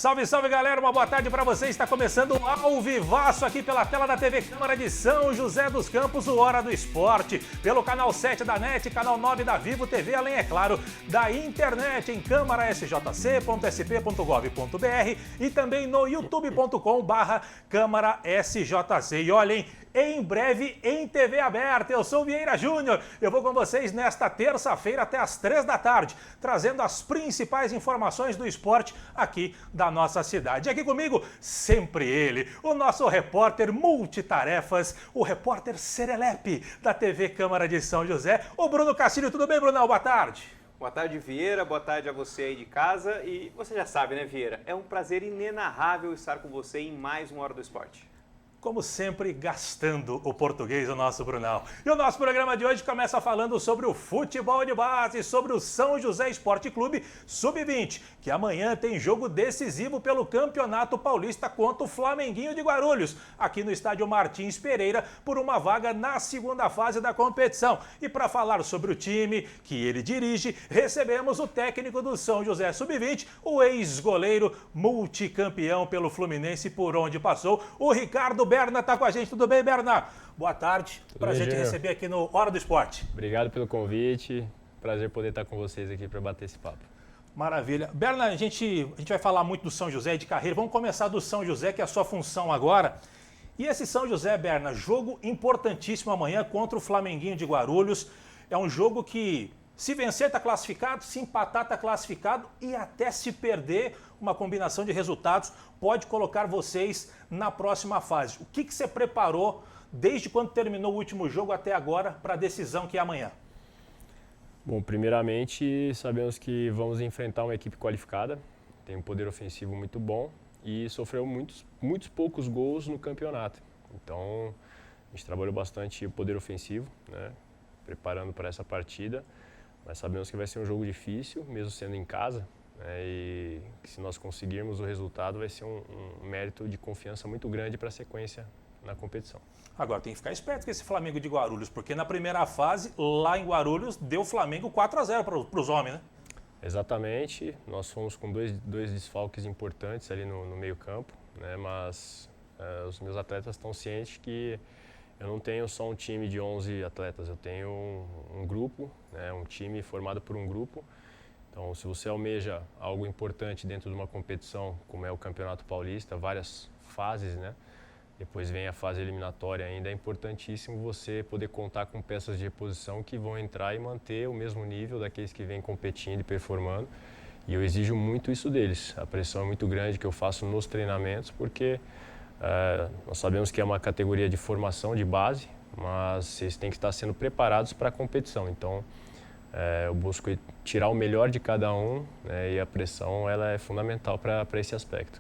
Salve, salve galera, uma boa tarde para você. Está começando ao vivaço aqui pela tela da TV Câmara de São José dos Campos, o Hora do Esporte. Pelo canal 7 da NET, canal 9 da Vivo TV, além, é claro, da internet em câmarasjc.sp.gov.br e também no youtube.com/câmarasjc. E olhem, em breve em TV aberta. Eu sou o Vieira Júnior. Eu vou com vocês nesta terça-feira até às 3 da tarde, trazendo as principais informações do esporte aqui da nossa cidade. Aqui comigo, sempre ele, o nosso repórter multitarefas, o repórter serelepe da TV Câmara de São José, o Bruno Castilho. Tudo bem, Brunão? Boa tarde. Boa tarde, Vieira. Boa tarde a você aí de casa. E você já sabe, né, Vieira? É um prazer inenarrável estar com você em mais uma Hora do Esporte. Como sempre, gastando o português, o nosso Brunão. E o nosso programa de hoje começa falando sobre o futebol de base, sobre o São José Esporte Clube Sub-20, que amanhã tem jogo decisivo pelo Campeonato Paulista contra o Flamenguinho de Guarulhos, aqui no estádio Martins Pereira, por uma vaga na segunda fase da competição. E para falar sobre o time que ele dirige, recebemos o técnico do São José Sub-20, o ex-goleiro multicampeão pelo Fluminense por onde passou, o Ricardo Berna está com a gente. Tudo bem, Berna? Boa tarde. Prazer te receber aqui no Hora do Esporte. Obrigado pelo convite. Prazer poder estar com vocês aqui para bater esse papo. Maravilha. Berna, a gente vai falar muito do São José e de carreira. Vamos começar do São José, que é a sua função agora. E esse São José, Berna, jogo importantíssimo amanhã contra o Flamenguinho de Guarulhos. É um jogo que, se vencer, está classificado, se empatar, está classificado e até se perder, uma combinação de resultados pode colocar vocês na próxima fase. O que você preparou desde quando terminou o último jogo até agora para a decisão que é amanhã? Bom, primeiramente sabemos que vamos enfrentar uma equipe qualificada, tem um poder ofensivo muito bom e sofreu muitos poucos gols no campeonato. Então a gente trabalhou bastante o poder ofensivo, né, preparando para essa partida, mas sabemos que vai ser um jogo difícil, mesmo sendo em casa. E que se nós conseguirmos o resultado vai ser um mérito de confiança muito grande para a sequência na competição. Agora tem que ficar esperto com esse Flamengo de Guarulhos, porque na primeira fase, lá em Guarulhos, deu Flamengo 4-0 para os homens, né? Exatamente, nós fomos com dois desfalques importantes ali no meio campo, né? Mas os meus atletas estão cientes que eu não tenho só um time de 11 atletas, eu tenho um grupo, né? Um time formado por um grupo. Então, se você almeja algo importante dentro de uma competição, como é o Campeonato Paulista, várias fases, né? Depois vem a fase eliminatória ainda, é importantíssimo você poder contar com peças de reposição que vão entrar e manter o mesmo nível daqueles que vêm competindo e performando. E eu exijo muito isso deles. A pressão é muito grande que eu faço nos treinamentos, porque nós sabemos que é uma categoria de formação de base, mas eles têm que estar sendo preparados para a competição. Então, eu busco tirar o melhor de cada um, né, e a pressão ela é fundamental para esse aspecto.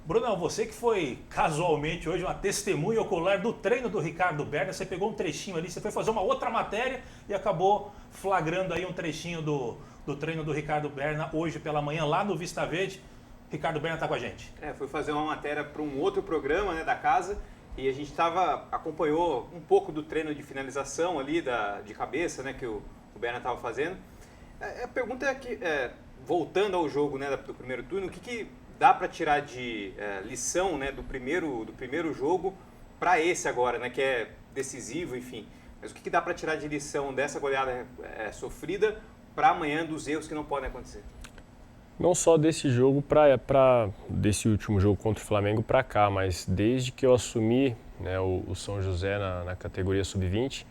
Brunão, você que foi casualmente hoje uma testemunha ocular do treino do Ricardo Berna, você pegou um trechinho ali, você foi fazer uma outra matéria e acabou flagrando aí um trechinho do treino do Ricardo Berna hoje pela manhã lá no Vista Verde. Ricardo Berna está com a gente. Foi fazer uma matéria para um outro programa, né, da casa e a gente acompanhou um pouco do treino de finalização ali de cabeça, né, que o Berna estava fazendo. A pergunta é que, voltando ao jogo, né, do primeiro turno, o que dá para tirar de lição, né, do primeiro jogo para esse agora, né, que é decisivo, enfim. Mas o que dá para tirar de lição dessa goleada sofrida para amanhã, dos erros que não podem acontecer? Não só desse jogo, desse último jogo contra o Flamengo para cá, mas desde que eu assumi, né, o São José na categoria Sub-20,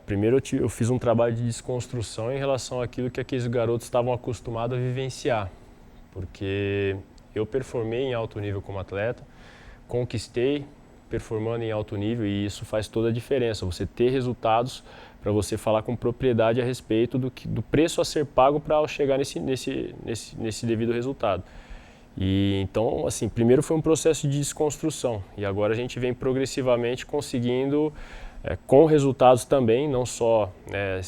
primeiro eu fiz um trabalho de desconstrução em relação àquilo que aqueles garotos estavam acostumados a vivenciar, porque eu performei em alto nível como atleta, conquistei performando em alto nível e isso faz toda a diferença, você ter resultados para você falar com propriedade a respeito do preço a ser pago para chegar nesse devido resultado. E então, assim, primeiro foi um processo de desconstrução e agora a gente vem progressivamente conseguindo com resultados também, não só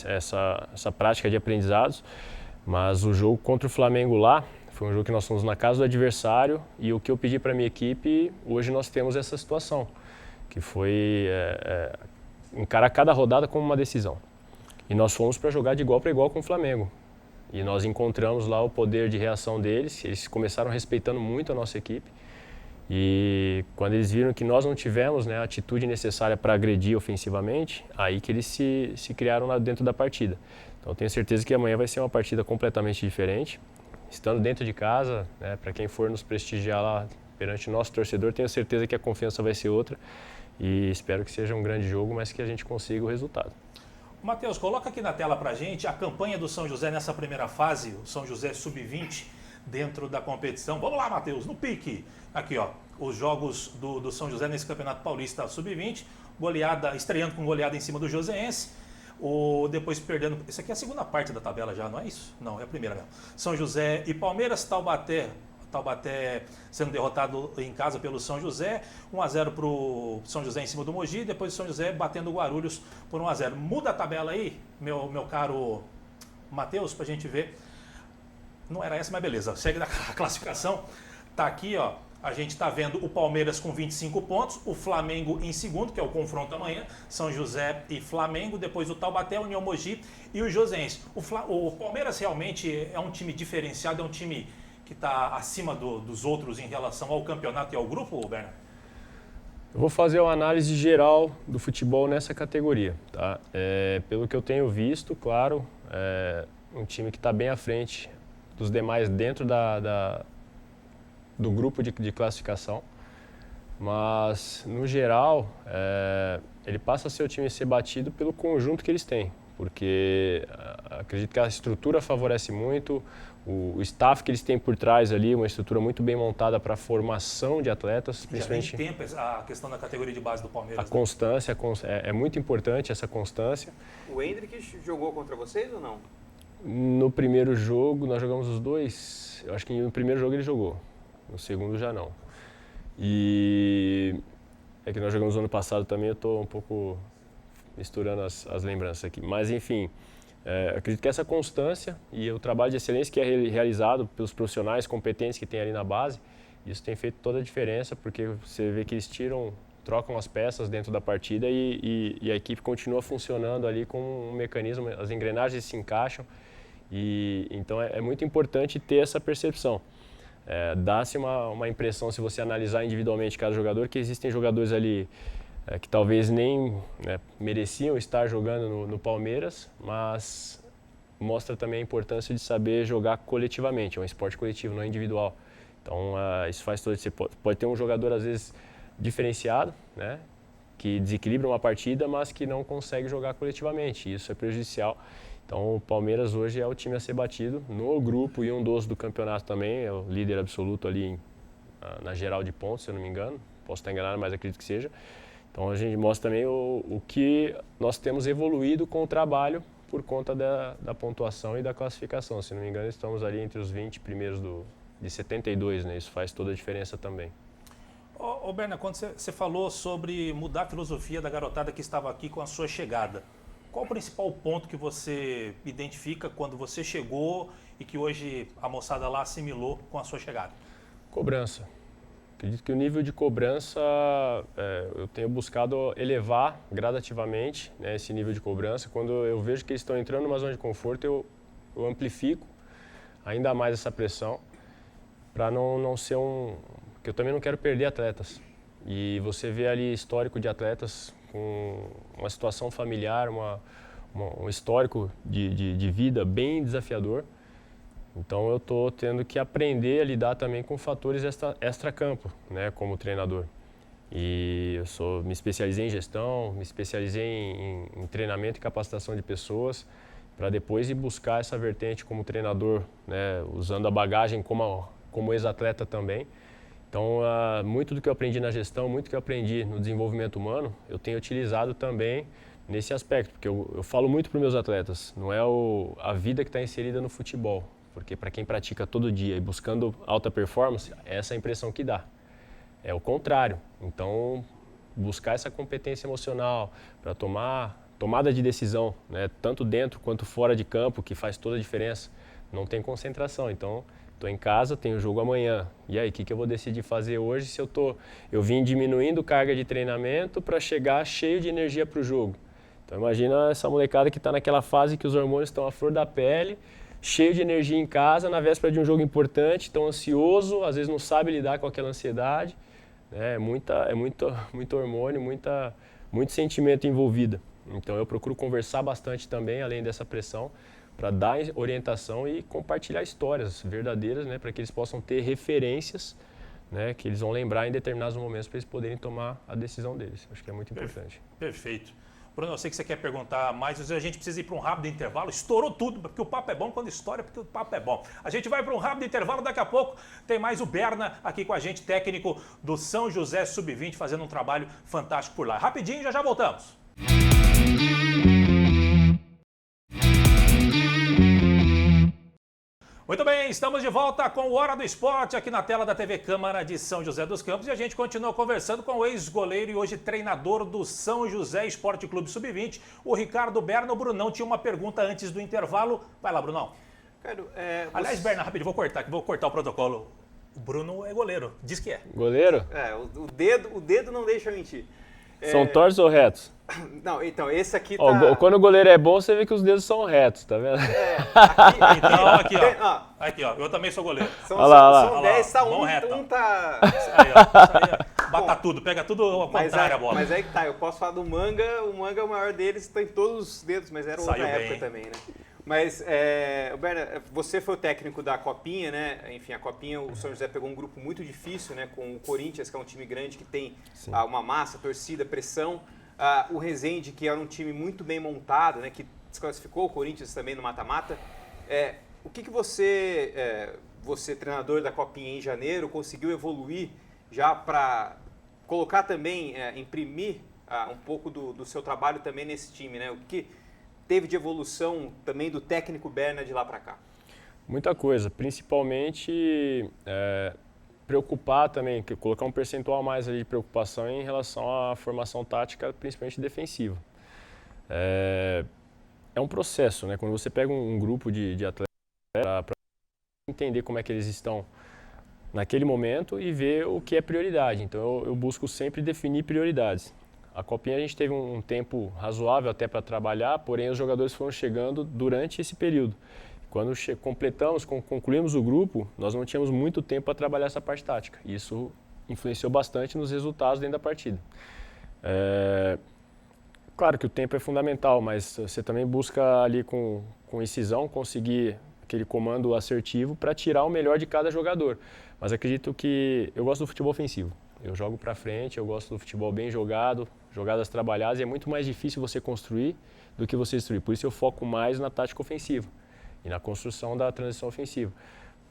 essa prática de aprendizados, mas o jogo contra o Flamengo lá foi um jogo que nós fomos na casa do adversário e o que eu pedi para a minha equipe, hoje nós temos essa situação, que foi encarar cada rodada como uma decisão. E nós fomos para jogar de igual para igual com o Flamengo. E nós encontramos lá o poder de reação deles, eles começaram respeitando muito a nossa equipe. E quando eles viram que nós não tivemos, né, a atitude necessária para agredir ofensivamente, aí que eles se criaram lá dentro da partida. Então tenho certeza que amanhã vai ser uma partida completamente diferente. Estando dentro de casa, né, para quem for nos prestigiar lá perante o nosso torcedor, tenho certeza que a confiança vai ser outra. E espero que seja um grande jogo, mas que a gente consiga o resultado. Matheus, coloca aqui na tela pra gente a campanha do São José nessa primeira fase, o São José Sub-20, dentro da competição. Vamos lá, Matheus, no pique. Aqui, ó, os jogos do São José nesse Campeonato Paulista Sub-20, goleada, estreando com goleada em cima do Joseense, depois perdendo... Isso aqui é a segunda parte da tabela já, não é isso? Não, é a primeira mesmo. São José e Palmeiras, Taubaté sendo derrotado em casa pelo São José, 1-0 para o São José em cima do Mogi, depois o São José batendo o Guarulhos por 1-0. Muda a tabela aí, meu caro Matheus, para a gente ver. Não era essa, mas beleza. Segue na classificação. Tá aqui, ó. A gente está vendo o Palmeiras com 25 pontos, o Flamengo em segundo, que é o confronto amanhã, São José e Flamengo, depois o Taubaté, o União Mogi e o Joseense. O Palmeiras realmente é um time diferenciado, é um time que está acima dos outros em relação ao campeonato e ao grupo, Bernardo? Eu vou fazer uma análise geral do futebol nessa categoria. Tá? Pelo que eu tenho visto, claro, um time que está bem à frente dos demais dentro do grupo de classificação. Mas, no geral, ele passa a ser o time a ser batido pelo conjunto que eles têm. Porque acredito que a estrutura favorece muito, o staff que eles têm por trás ali, uma estrutura muito bem montada para a formação de atletas. Principalmente já tem tempo a questão da categoria de base do Palmeiras. A constância, é muito importante essa constância. O Hendrick jogou contra vocês ou não? No primeiro jogo, nós jogamos os dois, eu acho que no primeiro jogo ele jogou, no segundo já não. E é que nós jogamos no ano passado também, eu estou um pouco misturando as lembranças aqui. Mas enfim, acredito que essa constância e o trabalho de excelência que é realizado pelos profissionais competentes que tem ali na base, isso tem feito toda a diferença, porque você vê que eles trocam as peças dentro da partida e a equipe continua funcionando ali com um mecanismo, as engrenagens se encaixam. E então é muito importante ter essa percepção. Dá-se uma impressão, se você analisar individualmente cada jogador, que existem jogadores ali que talvez nem mereciam estar jogando no Palmeiras, mas mostra também a importância de saber jogar coletivamente. É um esporte coletivo, não é individual. Então isso faz todo. Você pode ter um jogador às vezes diferenciado, né, que desequilibra uma partida, mas que não consegue jogar coletivamente. Isso é prejudicial. Então o Palmeiras hoje é o time a ser batido no grupo e um dos do campeonato também, é o líder absoluto ali na geral de pontos, se eu não me engano. Posso estar enganado, mas acredito que seja. Então a gente mostra também o que nós temos evoluído com o trabalho por conta da pontuação e da classificação. Se não me engano, estamos ali entre os 20 primeiros de 72, né? Isso faz toda a diferença também. Ô Berna, quando você falou sobre mudar a filosofia da garotada que estava aqui com a sua chegada, qual o principal ponto que você identifica quando você chegou e que hoje a moçada lá assimilou com a sua chegada? Cobrança. Acredito que o nível de cobrança, eu tenho buscado elevar gradativamente, né, esse nível de cobrança. Quando eu vejo que eles estão entrando numa zona de conforto, eu amplifico ainda mais essa pressão para não ser porque eu também não quero perder atletas. E você vê ali histórico de atletas com uma situação familiar, um histórico de vida bem desafiador. Então eu estou tendo que aprender a lidar também com fatores extra-campo, né, como treinador. E me especializei em gestão, me especializei em treinamento e capacitação de pessoas, para depois ir buscar essa vertente como treinador, né, usando a bagagem como ex-atleta também. Então, muito do que eu aprendi na gestão, muito do que eu aprendi no desenvolvimento humano, eu tenho utilizado também nesse aspecto, porque eu falo muito para os meus atletas, não é a vida que está inserida no futebol. Porque para quem pratica todo dia e buscando alta performance, essa é a impressão que dá. É o contrário. Então, buscar essa competência emocional para tomada de decisão, né, tanto dentro quanto fora de campo, que faz toda a diferença. Não tem concentração. Então, estou em casa, tenho jogo amanhã. E aí, o que eu vou decidir fazer hoje se eu vim diminuindo carga de treinamento para chegar cheio de energia para o jogo? Então, imagina essa molecada que está naquela fase que os hormônios estão à flor da pele, cheio de energia em casa, na véspera de um jogo importante, tão ansioso, às vezes não sabe lidar com aquela ansiedade. É muito hormônio, muito sentimento envolvido. Então eu procuro conversar bastante também, além dessa pressão, para dar orientação e compartilhar histórias verdadeiras, né, para que eles possam ter referências, né, que eles vão lembrar em determinados momentos para eles poderem tomar a decisão deles. Acho que é muito importante. Perfeito. Bruno, eu sei que você quer perguntar mais, mas a gente precisa ir para um rápido intervalo. Estourou tudo, porque o papo é bom quando estoura, porque o papo é bom. A gente vai para um rápido intervalo, daqui a pouco tem mais o Berna aqui com a gente, técnico do São José Sub-20, fazendo um trabalho fantástico por lá. Rapidinho, já voltamos. Muito bem, estamos de volta com o Hora do Esporte aqui na tela da TV Câmara de São José dos Campos e a gente continua conversando com o ex-goleiro e hoje treinador do São José Esporte Clube Sub-20, o Ricardo Berna. O Brunão tinha uma pergunta antes do intervalo. Vai lá, Brunão. Aliás, Berna, rapidinho, vou cortar o protocolo. O Bruno é goleiro, diz que é. Goleiro? O dedo não deixa mentir. São tortos ou retos? Não, então, esse aqui tá... Quando o goleiro é bom, você vê que os dedos são retos, tá vendo? Aqui, ó, eu também sou goleiro. São 10, tá um tá... Aí, ó, bata tudo, pega tudo ao contrário a bola. Mas aí que tá, eu posso falar do Manga, o Manga é o maior deles, tem todos os dedos, mas era outra época também, né? Mas, Berna, você foi o técnico da Copinha, né? Enfim, a Copinha, o São José pegou um grupo muito difícil, né? Com o Corinthians, que é um time grande que tem uma massa, torcida, pressão. O Resende, que era um time muito bem montado, né? Que desclassificou o Corinthians também no mata-mata. O que você, treinador da Copinha em janeiro, conseguiu evoluir já para colocar também, imprimir um pouco do seu trabalho também nesse time, né? O que teve de evolução também do técnico Berna de lá para cá? Muita coisa, principalmente preocupar também, colocar um percentual a mais ali de preocupação em relação à formação tática, principalmente defensiva. É um processo, né? Quando você pega um grupo de atletas para entender como é que eles estão naquele momento e ver o que é prioridade. Então eu busco sempre definir prioridades. A Copinha a gente teve um tempo razoável até para trabalhar, porém os jogadores foram chegando durante esse período. Quando concluímos o grupo, nós não tínhamos muito tempo para trabalhar essa parte tática. Isso influenciou bastante nos resultados dentro da partida. Claro que o tempo é fundamental, mas você também busca ali com incisão conseguir aquele comando assertivo para tirar o melhor de cada jogador. Mas acredito que eu gosto do futebol ofensivo. Eu jogo para frente, eu gosto do futebol bem jogado, jogadas trabalhadas, e é muito mais difícil você construir do que você destruir. Por isso eu foco mais na tática ofensiva e na construção da transição ofensiva.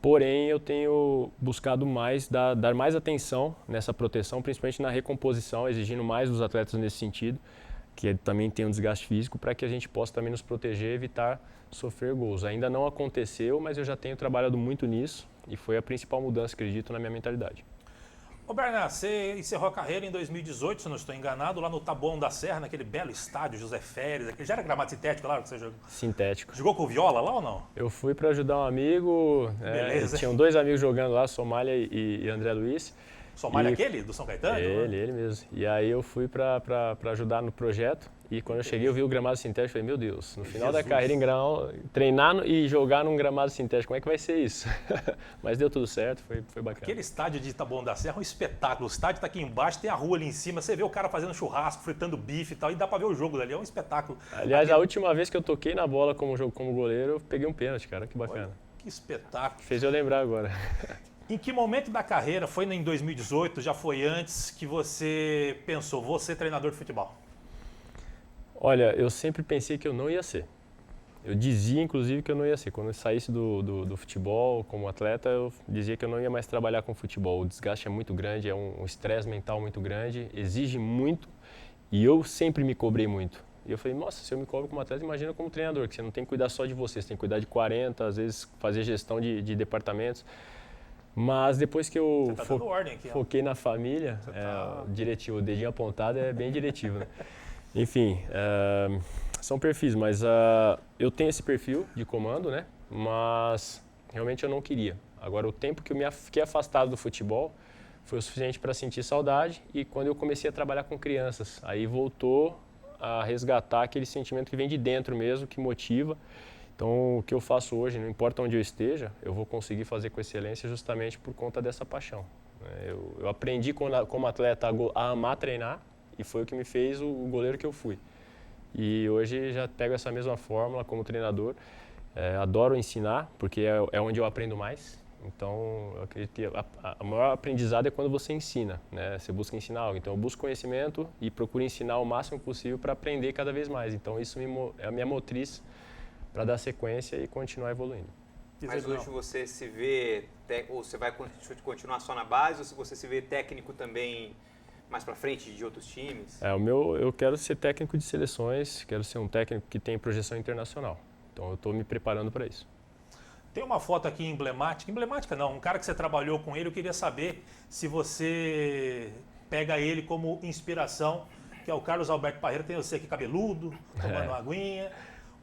Porém, eu tenho buscado mais, dar mais atenção nessa proteção, principalmente na recomposição, exigindo mais dos atletas nesse sentido, que também tem um desgaste físico, para que a gente possa também nos proteger e evitar sofrer gols. Ainda não aconteceu, mas eu já tenho trabalhado muito nisso e foi a principal mudança, acredito, na minha mentalidade. Ô Berna, você encerrou a carreira em 2018, se não estou enganado, lá no Taboão da Serra, naquele belo estádio José Férez, aquele já era gramado sintético lá que você jogou? Sintético. Jogou com viola lá ou não? Eu fui para ajudar um amigo, tinham 2 amigos jogando lá, Somália e André Luiz. Somália aquele, do São Caetano? Ele mesmo. E aí eu fui para ajudar no projeto e quando eu cheguei eu vi o gramado sintético e falei, meu Deus, no final da carreira em grão, treinar e jogar num gramado sintético, como é que vai ser isso? Mas deu tudo certo, foi bacana. Aquele estádio de Taboão da Serra é um espetáculo, o estádio está aqui embaixo, tem a rua ali em cima, você vê o cara fazendo churrasco, fritando bife e tal, e dá para ver o jogo dali, é um espetáculo. Aliás, a última vez que eu toquei na bola como goleiro, eu peguei um pênalti, cara, que bacana. Olha, que espetáculo. Fez eu lembrar agora. Em que momento da carreira, foi em 2018, já foi antes, que você pensou, vou ser treinador de futebol? Olha, eu sempre pensei que eu não ia ser. Eu dizia, inclusive, que eu não ia ser. Quando eu saísse do futebol como atleta, eu dizia que eu não ia mais trabalhar com futebol. O desgaste é muito grande, é um estresse mental muito grande, exige muito e eu sempre me cobrei muito. E eu falei, nossa, se eu me cobro como atleta, imagina como treinador, que você não tem que cuidar só de você, você tem que cuidar de 40, às vezes fazer gestão de departamentos. Mas depois que eu foquei na família, diretivo, o dedinho apontado é bem diretivo, né? Enfim, são perfis, mas eu tenho esse perfil de comando, né? Mas realmente eu não queria. Agora, o tempo que eu fiquei afastado do futebol foi o suficiente para sentir saudade e quando eu comecei a trabalhar com crianças, aí voltou a resgatar aquele sentimento que vem de dentro mesmo, que motiva. Então, o que eu faço hoje, não importa onde eu esteja, eu vou conseguir fazer com excelência justamente por conta dessa paixão. Eu aprendi como atleta a amar treinar e foi o que me fez o goleiro que eu fui. E hoje já pego essa mesma fórmula como treinador. Adoro ensinar, porque é onde eu aprendo mais. Então, eu acredito que a maior aprendizado é quando você ensina, né? Você busca ensinar algo. Então, eu busco conhecimento e procuro ensinar o máximo possível para aprender cada vez mais. Então, isso é a minha motriz para dar sequência e continuar evoluindo. Mas hoje você se vê, ou você vai continuar só na base, ou se você se vê técnico também mais para frente de outros times? Eu quero ser técnico de seleções, quero ser um técnico que tem projeção internacional. Então, eu estou me preparando para isso. Tem uma foto aqui emblemática não, um cara que você trabalhou com ele, eu queria saber se você pega ele como inspiração, que é o Carlos Alberto Parreira, tem você aqui cabeludo, tomando uma aguinha.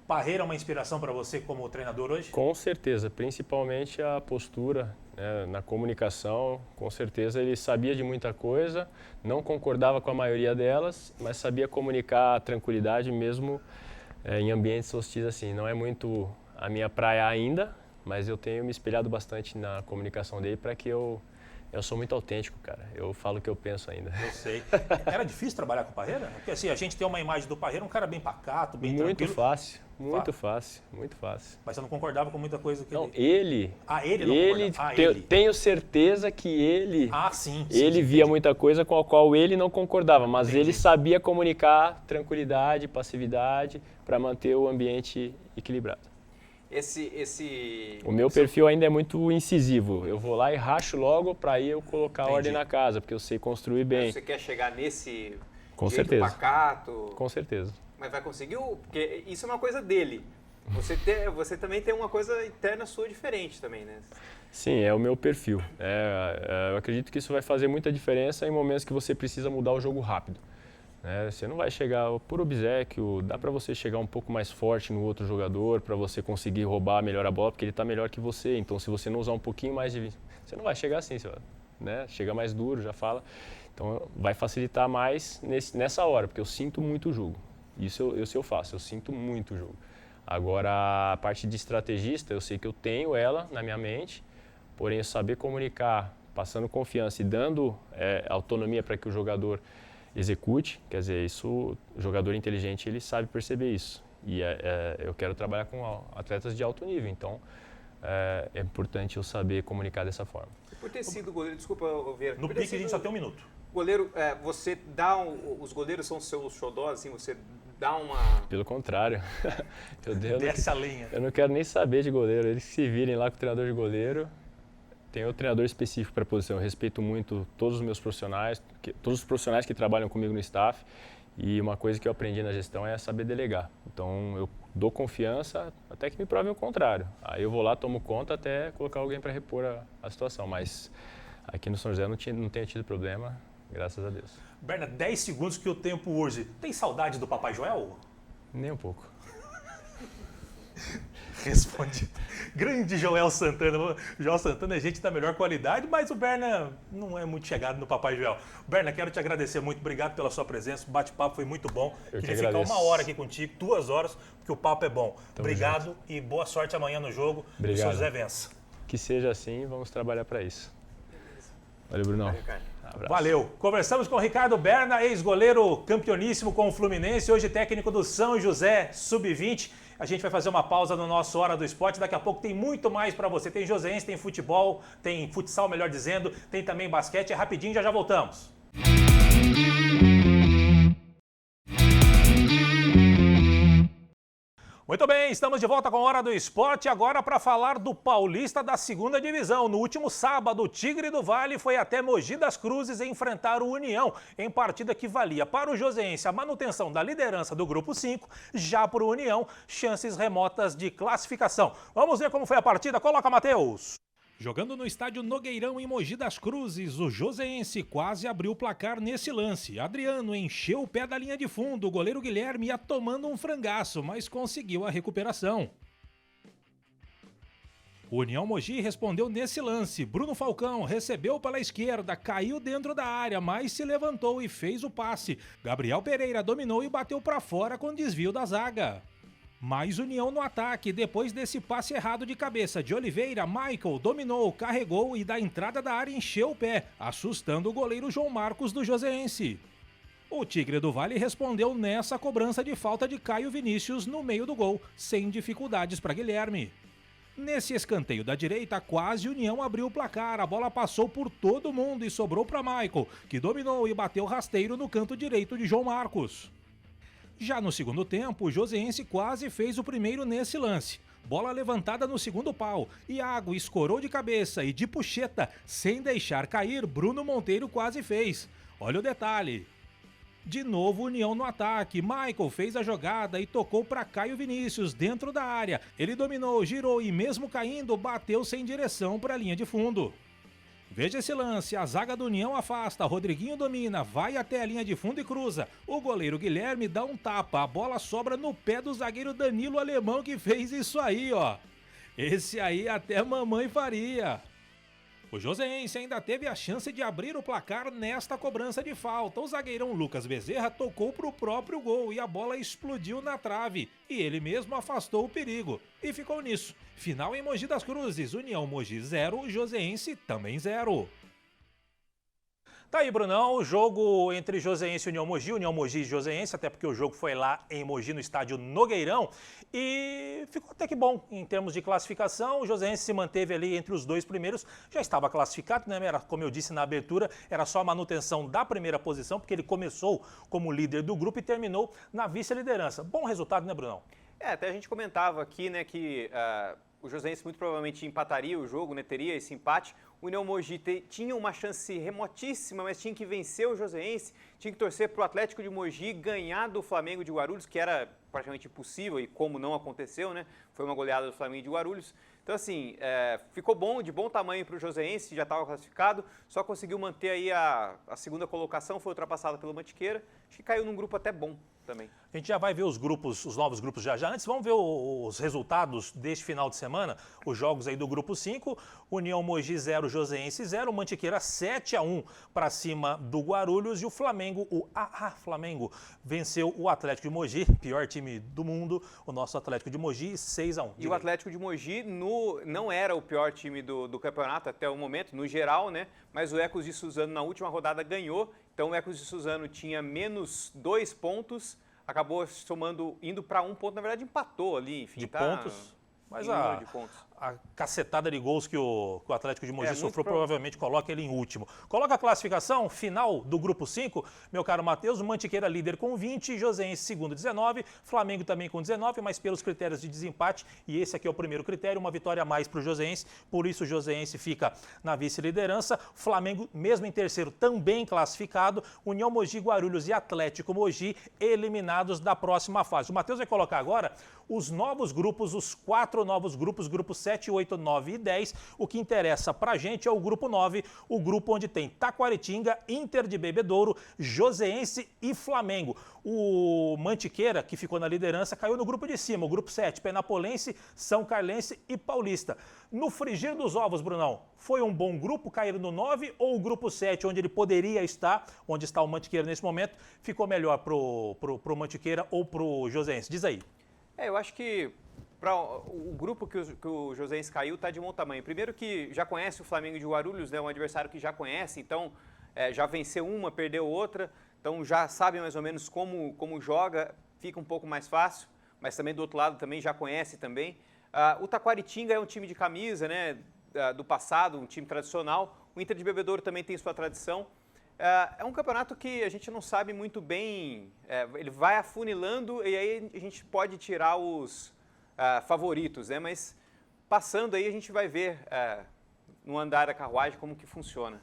Parreira é uma inspiração para você como treinador hoje? Com certeza, principalmente a postura, né, na comunicação. Com certeza ele sabia de muita coisa, não concordava com a maioria delas, mas sabia comunicar a tranquilidade mesmo em ambientes hostis assim. Não é muito a minha praia ainda, mas eu tenho me espelhado bastante na comunicação dele para que eu sou muito autêntico, cara. Eu falo o que eu penso ainda. Eu sei. Era difícil trabalhar com o Parreira? Porque assim, a gente tem uma imagem do Parreira, um cara bem pacato, bem muito tranquilo. Muito fácil. Mas você não concordava com muita coisa que não, ele não concordava? Ele. Tenho certeza que ele... Sim, ele via muita coisa com a qual ele não concordava, mas Entendi. ele sabia comunicar tranquilidade, passividade, para manter o ambiente equilibrado. O meu perfil ainda é muito incisivo. Eu vou lá e racho logo para aí eu colocar ordem na casa, porque eu sei construir bem. Você quer chegar nesse com jeito certeza. pacato? Com certeza. Mas vai conseguir? Porque isso é uma coisa dele. Você também tem uma coisa interna sua diferente também, né? Sim, é o meu perfil. Eu acredito que isso vai fazer muita diferença em momentos que você precisa mudar o jogo rápido. Você não vai chegar por obséquio, dá para você chegar um pouco mais forte no outro jogador, para você conseguir roubar melhor a bola, porque ele está melhor que você. Então, se você não usar um pouquinho mais de... Você não vai chegar assim, você vai, né? Chega mais duro, já fala. Então, vai facilitar mais nessa hora, porque eu sinto muito o jogo. Isso eu faço, eu sinto muito o jogo. Agora, a parte de estrategista, eu sei que eu tenho ela na minha mente, porém, saber comunicar, passando confiança e dando autonomia para que o jogador execute, quer dizer, o jogador inteligente ele sabe perceber isso. E eu quero trabalhar com atletas de alto nível, então é importante eu saber comunicar dessa forma. Por ter sido goleiro, desculpa, Vieira. No pique a gente só tem um minuto. Goleiro, você dá os goleiros são seus xodós, assim, você dá uma... Pelo contrário. Desce a lenha. Eu não quero nem saber de goleiro, eles se virem lá com o treinador de goleiro. Tem outro treinador específico para a posição. Eu respeito muito todos os meus profissionais, todos os profissionais que trabalham comigo no staff. E uma coisa que eu aprendi na gestão é saber delegar. Então, eu dou confiança até que me provem o contrário. Aí eu vou lá, tomo conta até colocar alguém para repor a situação. Mas aqui no São José não tenho tido problema, graças a Deus. Berna, 10 segundos que o tempo urge. Tem saudade do Papai Joel? Nem um pouco. Respondido. Grande Joel Santana. Joel Santana é gente da melhor qualidade, mas o Berna não é muito chegado no Papai Joel. Berna, quero te agradecer muito. Obrigado pela sua presença. O bate-papo foi muito bom. Queria ficar 1 hora aqui contigo, 2 horas, porque o papo é bom. Obrigado e boa sorte amanhã no jogo. Obrigado. E o São José vença. Que seja assim, vamos trabalhar para isso. Valeu, Brunão. Valeu. Conversamos com o Ricardo Berna, ex-goleiro campeoníssimo com o Fluminense, hoje técnico do São José Sub-20. A gente vai fazer uma pausa no nosso Hora do Esporte. Daqui a pouco tem muito mais para você. Tem joseense, tem futebol, tem futsal, melhor dizendo, tem também basquete. É rapidinho, já voltamos. Muito bem, estamos de volta com a Hora do Esporte, agora para falar do Paulista da 2ª Divisão. No último sábado, o Tigre do Vale foi até Mogi das Cruzes enfrentar o União, em partida que valia para o joseense a manutenção da liderança do Grupo 5, já para o União, chances remotas de classificação. Vamos ver como foi a partida, coloca, Matheus! Jogando no estádio Nogueirão em Mogi das Cruzes, o joseense quase abriu o placar nesse lance. Adriano encheu o pé da linha de fundo, o goleiro Guilherme ia tomando um frangaço, mas conseguiu a recuperação. O União Mogi respondeu nesse lance. Bruno Falcão recebeu pela esquerda, caiu dentro da área, mas se levantou e fez o passe. Gabriel Pereira dominou e bateu para fora com desvio da zaga. Mais União no ataque, depois desse passe errado de cabeça de Oliveira, Michael dominou, carregou e da entrada da área encheu o pé, assustando o goleiro João Marcos do Joseense. O Tigre do Vale respondeu nessa cobrança de falta de Caio Vinícius no meio do gol, sem dificuldades para Guilherme. Nesse escanteio da direita, quase União abriu o placar, a bola passou por todo mundo e sobrou para Michael, que dominou e bateu rasteiro no canto direito de João Marcos. Já no segundo tempo, o Joseense quase fez o primeiro nesse lance. Bola levantada no segundo pau, Iago escorou de cabeça e de puxeta, sem deixar cair, Bruno Monteiro quase fez. Olha o detalhe. De novo União no ataque, Michael fez a jogada e tocou para Caio Vinícius dentro da área. Ele dominou, girou e mesmo caindo, bateu sem direção para a linha de fundo. Veja esse lance, a zaga do União afasta, Rodriguinho domina, vai até a linha de fundo e cruza. O goleiro Guilherme dá um tapa, a bola sobra no pé do zagueiro Danilo Alemão que fez isso aí, ó. Esse aí até mamãe faria. O Joseense ainda teve a chance de abrir o placar nesta cobrança de falta. O zagueirão Lucas Bezerra tocou para o próprio gol e a bola explodiu na trave. E ele mesmo afastou o perigo. E ficou nisso. Final em Mogi das Cruzes. União Mogi 0, Joseense também 0. Tá aí, Brunão, o jogo entre Joseense e União Mogi e Joseense, até porque o jogo foi lá em Mogi, no estádio Nogueirão, e ficou até que bom em termos de classificação. O Joseense se manteve ali entre os dois primeiros, já estava classificado, né? Era, como eu disse na abertura, era só a manutenção da primeira posição, porque ele começou como líder do grupo e terminou na vice-liderança. Bom resultado, né, Brunão? Até a gente comentava aqui, né, que o Joseense muito provavelmente empataria o jogo, né, teria esse empate. O União Mogi tinha uma chance remotíssima, mas tinha que vencer o Joseense, tinha que torcer para o Atlético de Mogi ganhar do Flamengo de Guarulhos, que era praticamente impossível e como não aconteceu, né? Foi uma goleada do Flamengo de Guarulhos. Então, assim, ficou bom, de bom tamanho para o Joseense, já estava classificado, só conseguiu manter aí a segunda colocação, foi ultrapassada pelo Mantiqueira, acho que caiu num grupo até bom também. A gente já vai ver os novos grupos já. Antes, vamos ver os resultados deste final de semana, os jogos aí do grupo 5, União Mogi 0, Joseense 0, Mantiqueira 7-1 para cima do Guarulhos e o Flamengo, Flamengo venceu o Atlético de Mogi, pior time do mundo, o nosso Atlético de Mogi, 6-1. E o Atlético de Mogi não era o pior time do campeonato até o momento, no geral, né? Mas o Ecos de Suzano na última rodada ganhou, então o Ecos de Suzano tinha menos 2 pontos, acabou indo para 1 ponto, na verdade empatou ali, enfim. De pontos, mas a cacetada de gols que o Atlético de Mogi sofreu provavelmente coloca ele em último. Coloca a classificação final do grupo 5, meu caro Matheus, o Mantiqueira líder com 20, Joseense segundo 19, Flamengo também com 19, mas pelos critérios de desempate, e esse aqui é o primeiro critério, uma vitória a mais para o Joseense, por isso o Joseense fica na vice-liderança, Flamengo mesmo em terceiro também classificado, União Mogi, Guarulhos e Atlético Mogi eliminados da próxima fase. O Matheus vai colocar agora os novos grupos, os 4 novos grupos, grupos 7, 8, 9 e 10. O que interessa pra gente é o grupo 9, o grupo onde tem Taquaritinga, Inter de Bebedouro, Joseense e Flamengo. O Mantiqueira, que ficou na liderança, caiu no grupo de cima, o grupo 7, Penapolense, São Carlense e Paulista. No frigir dos ovos, Brunão, foi um bom grupo cair no 9 ou o grupo 7, onde ele poderia estar, onde está o Mantiqueira nesse momento, ficou melhor pro Mantiqueira ou pro Joseense? Diz aí. Eu acho que para o grupo que o Joseense caiu está de bom tamanho. Primeiro que já conhece o Flamengo de Guarulhos, né, um adversário que já conhece, então já venceu uma, perdeu outra, então já sabe mais ou menos como joga, fica um pouco mais fácil, mas também do outro lado também já conhece também. O Taquaritinga é um time de camisa, né, do passado, um time tradicional, o Inter de Bebedouro também tem sua tradição. É um campeonato que a gente não sabe muito bem, ele vai afunilando e aí a gente pode tirar os favoritos, né? Mas passando aí a gente vai ver no andar da carruagem como que funciona.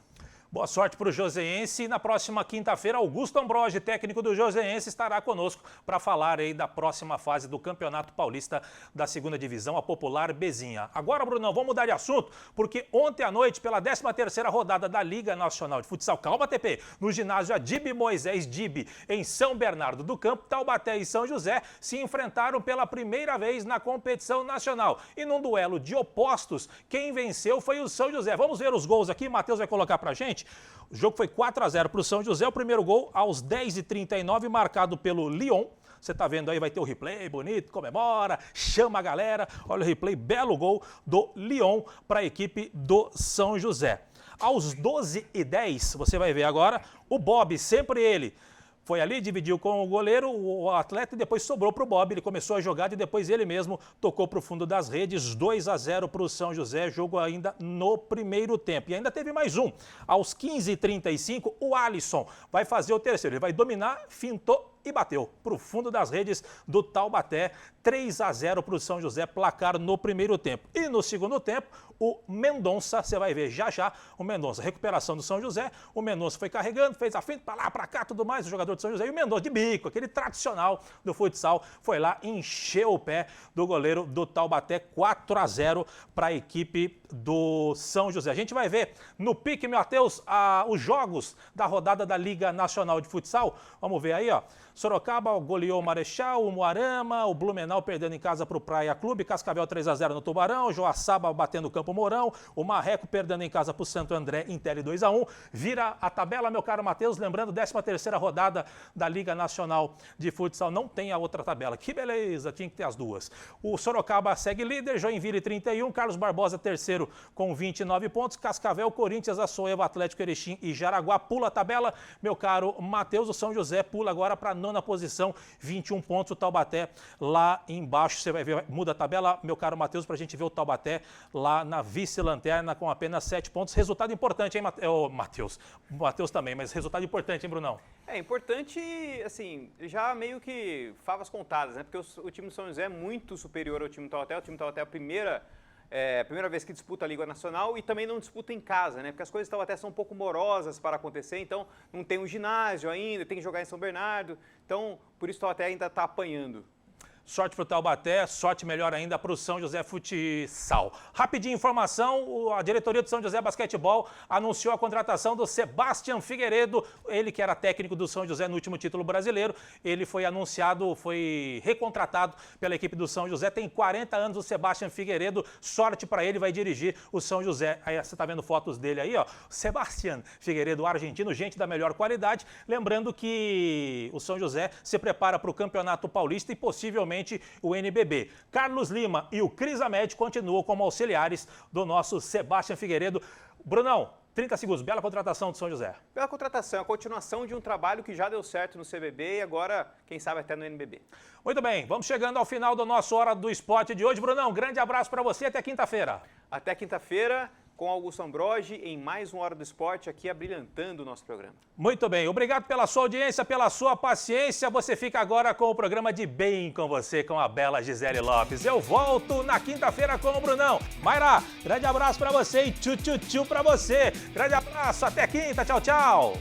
Boa sorte para o Joseense e na próxima quinta-feira, Augusto Ambrogi, técnico do Joseense, estará conosco para falar aí da próxima fase do Campeonato Paulista da segunda divisão, a popular Bezinha. Agora, Brunão, vamos mudar de assunto, porque ontem à noite, pela 13ª rodada da Liga Nacional de Futsal, calma TP, no ginásio Adib Moisés Dib, em São Bernardo do Campo, Taubaté e São José se enfrentaram pela primeira vez na competição nacional. E num duelo de opostos, quem venceu foi o São José. Vamos ver os gols aqui, Matheus vai colocar pra gente. O jogo foi 4-0 para o São José, o primeiro gol aos 10h39, marcado pelo Lyon. Você tá vendo aí, vai ter o replay bonito, comemora, chama a galera. Olha o replay, belo gol do Lyon para a equipe do São José. Aos 12h10, você vai ver agora, o Bob, sempre ele, foi ali, dividiu com o goleiro, o atleta, e depois sobrou para o Bob. Ele começou a jogada e depois ele mesmo tocou para o fundo das redes. 2-0 para o São José, jogo ainda no primeiro tempo. E ainda teve mais um. Aos 15h35, o Alisson vai fazer o terceiro. Ele vai dominar, fintou e bateu para o fundo das redes do Taubaté. 3-0 para o São José, placar no primeiro tempo. E no segundo tempo, o Mendonça, você vai ver já já, o Mendonça, recuperação do São José, o Mendonça foi carregando, fez a frente para lá, para cá, tudo mais, o jogador do São José, e o Mendonça de bico, aquele tradicional do futsal, foi lá, encheu o pé do goleiro do Taubaté. 4-0 para a equipe do São José. A gente vai ver no pique, Matheus, os jogos da rodada da Liga Nacional de Futsal. Vamos ver aí, ó. Sorocaba goleou o Marechal, o Moarama, o Blumenau perdendo em casa para o Praia Clube, Cascavel 3-0 no Tubarão, Joaçaba batendo o Campo Mourão, o Marreco perdendo em casa para o Santo André, Intel 2-1. Vira a tabela, meu caro Matheus, lembrando, 13ª rodada da Liga Nacional de Futsal, não tem a outra tabela. Que beleza, tinha que ter as duas. O Sorocaba segue líder, Joinville 31, Carlos Barbosa terceiro com 29 pontos, Cascavel, Corinthians, Açoeva, Atlético Erechim e Jaraguá pula a tabela. Meu caro Matheus, o São José pula agora para a 9ª posição, 21 pontos, o Taubaté lá embaixo, você vai ver, muda a tabela, meu caro Matheus, para a gente ver o Taubaté lá na vice-lanterna com apenas 7 pontos. Resultado importante, hein, Matheus? Matheus também, mas resultado importante, hein, Brunão? É importante, assim, já meio que favas contadas, né? Porque o time do São José é muito superior ao time do Taubaté. O time do Taubaté é a primeira vez que disputa a Liga Nacional e também não disputa em casa, né? Porque as coisas até são um pouco morosas para acontecer, então não tem um ginásio ainda, tem que jogar em São Bernardo, então por isso o Taubaté ainda está apanhando. Sorte para o Taubaté, sorte melhor ainda para o São José Futsal. Rapidinho, informação, a diretoria do São José Basquetebol anunciou a contratação do Sebastian Figueiredo, ele que era técnico do São José no último título brasileiro, ele foi anunciado, foi recontratado pela equipe do São José, tem 40 anos o Sebastian Figueiredo, sorte para ele, vai dirigir o São José. Aí você está vendo fotos dele aí, ó, Sebastian Figueiredo, argentino, gente da melhor qualidade, lembrando que o São José se prepara para o Campeonato Paulista e possivelmente o NBB. Carlos Lima e o Cris Amed continuam como auxiliares do nosso Sebastian Figueiredo. Brunão, 30 segundos, bela contratação do São José. Bela contratação, a continuação de um trabalho que já deu certo no CBB e agora, quem sabe, até no NBB. Muito bem, vamos chegando ao final do nosso Hora do Esporte de hoje. Brunão, grande abraço para você, até quinta-feira. Até quinta-feira, com Augusto Ambrogi, em mais uma Hora do Esporte, aqui abrilhantando o nosso programa. Muito bem, obrigado pela sua audiência, pela sua paciência. Você fica agora com o programa de Bem com você, com a bela Gisele Lopes. Eu volto na quinta-feira com o Brunão. Mayra, grande abraço para você e tchu-tchu-tchu para você. Grande abraço, até quinta, tchau, tchau.